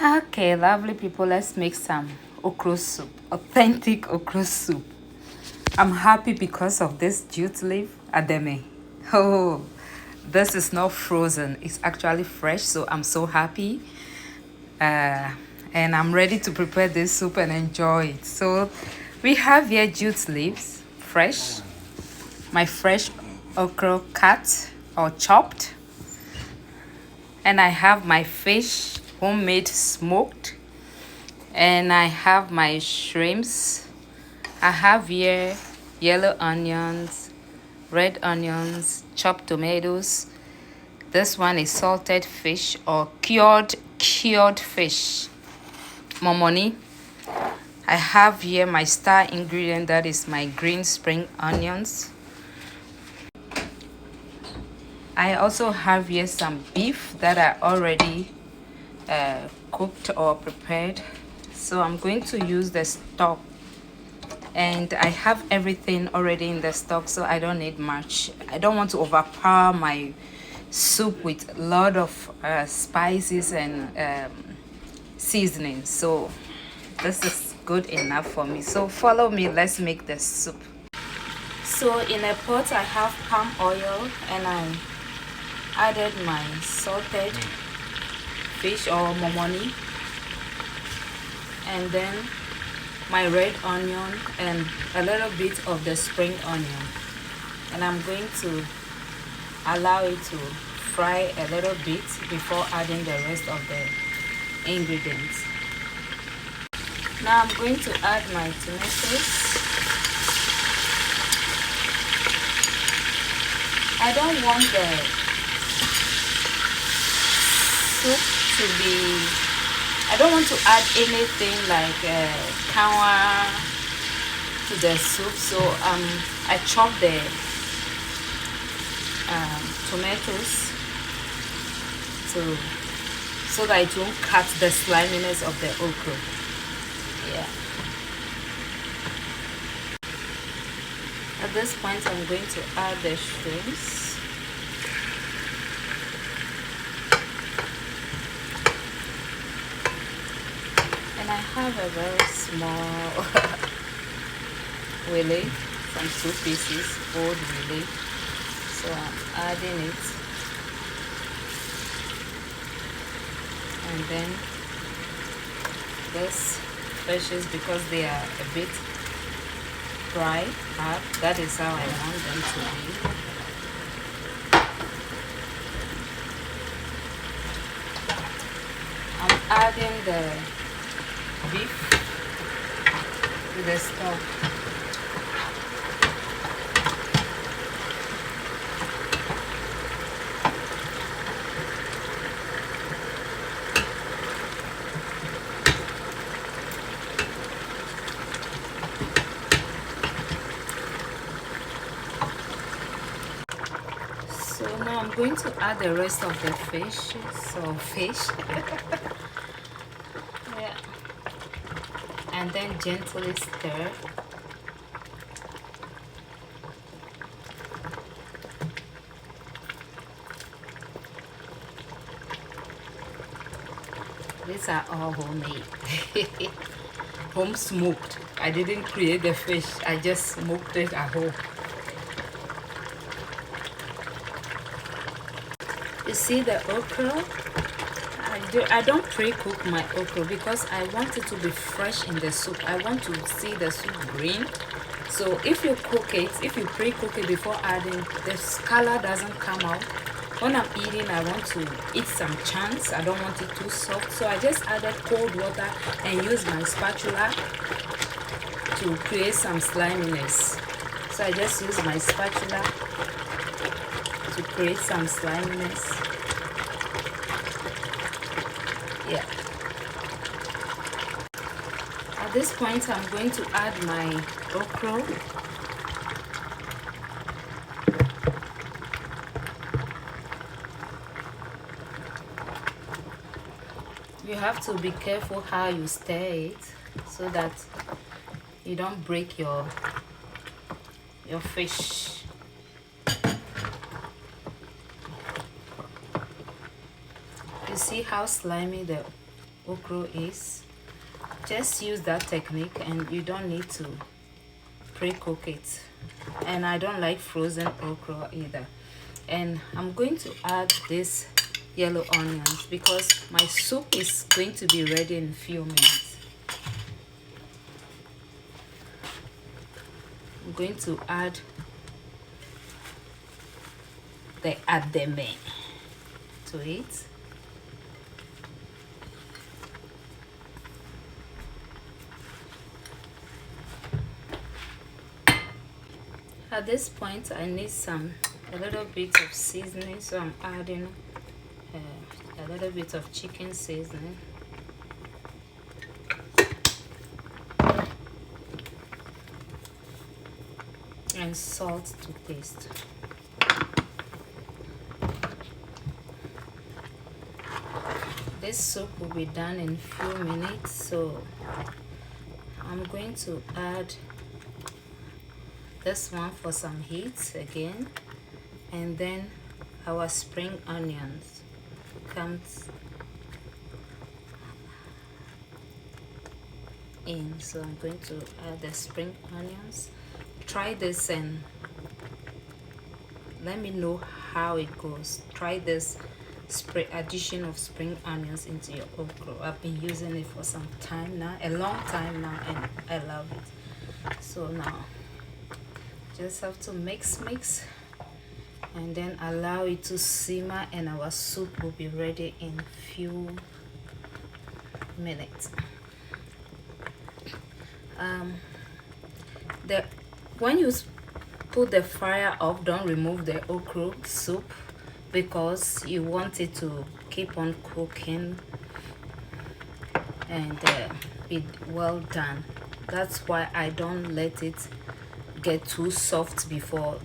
Okay, lovely people, let's make some okra soup. Authentic okra soup. I'm happy because of this jute leaf ademe. Oh, this is not frozen. It's actually fresh, so I'm so happy. Uh, and I'm ready to prepare this soup and enjoy it. So we have here jute leaves, fresh. My fresh okra cut or chopped. And I have my fish, homemade smoked. And I have my shrimps. I have here yellow onions, red onions, chopped tomatoes. This one is salted fish or cured fish. Momoni. I have here my star ingredient, that is my green spring onions. I also have here some beef that I already cooked or prepared. So I'm going to use the stock, and I have everything already in the stock, so I don't need much. I don't want to overpower my soup with a lot of spices and seasonings, so this is good enough for me. So follow me, let's make the soup. So in a pot I have palm oil, and I added my salted fish or momoni, and then my red onion and a little bit of the spring onion, and I'm going to allow it to fry a little bit before adding the rest of the ingredients. Now I'm going to add my tomatoes. I don't want the soup to be, I don't want to add anything like kawa to the soup, so I chop the tomatoes so that it won't cut the sliminess of the okra. Yeah. At this point, I'm going to add the shrimps. And I have a very small willy, some 2 pieces, old willy. So I'm adding it. And then this fishes, because they are a bit dry, hard. That is how I want them to be. I'm adding the beef to the stock. So now I'm going to add the rest of the fish. Yeah. And then gently stir. These are all homemade. Home smoked. I didn't create the fish, I just smoked it at home. You see the okra? I don't pre-cook my okra because I want it to be fresh in the soup. I want to see the soup green. So if you cook it, if you pre-cook it before adding, the color doesn't come out. When I'm eating, I want to eat some chunks. I don't want it too soft. So I just added cold water and used my spatula to create some sliminess. So I just use my spatula to create some sliminess. Yeah. At this point, I'm going to add my okra. You have to be careful how you stir it so that you don't break your fish. You see how slimy the okra is. Just use that technique and you don't need to pre-cook it. And I don't like frozen okra either. And I'm going to add this yellow onions because my soup is going to be ready in a few minutes. I'm going to add the ademe to it. At this point, I need a little bit of seasoning, so I'm adding a little bit of chicken seasoning. And salt to taste. This soup will be done in a few minutes, so I'm going to add this one for some heat again, and then our spring onions comes in. So I'm going to add the spring onions. Try this and let me know how it goes. Try this addition of spring onions into your okra. I've been using it for some time now, a long time now, and I love it. So now just have to mix and then allow it to simmer, and our soup will be ready in a few minutes. When you put the fire off, don't remove the okra soup because you want it to keep on cooking and be well done. That's why I don't let it get too soft before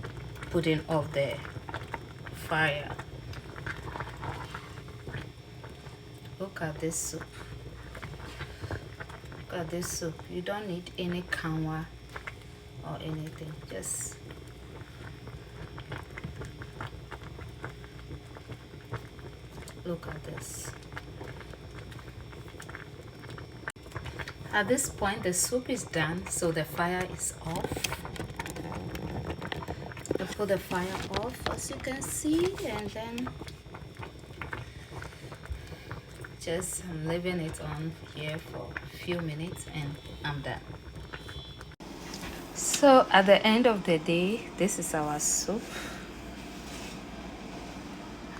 putting off the fire. Look at this soup. Look at this soup. You don't need any kanwa or anything. Just look at this. At this point, the soup is done, so the fire is off. I put the fire off, as you can see, and then I'm leaving it on here for a few minutes and I'm done. So at the end of the day, this is our soup,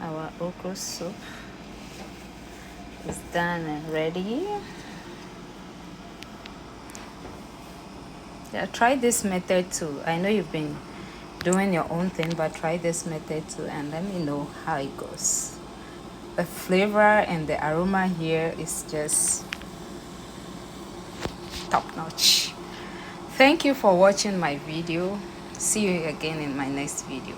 our okra soup is done and ready. Yeah, try this method too. I know you've been doing your own thing, but try this method too and let me know how it goes. The flavor and the aroma here is just top notch. Thank you for watching my video. See you again in my next video.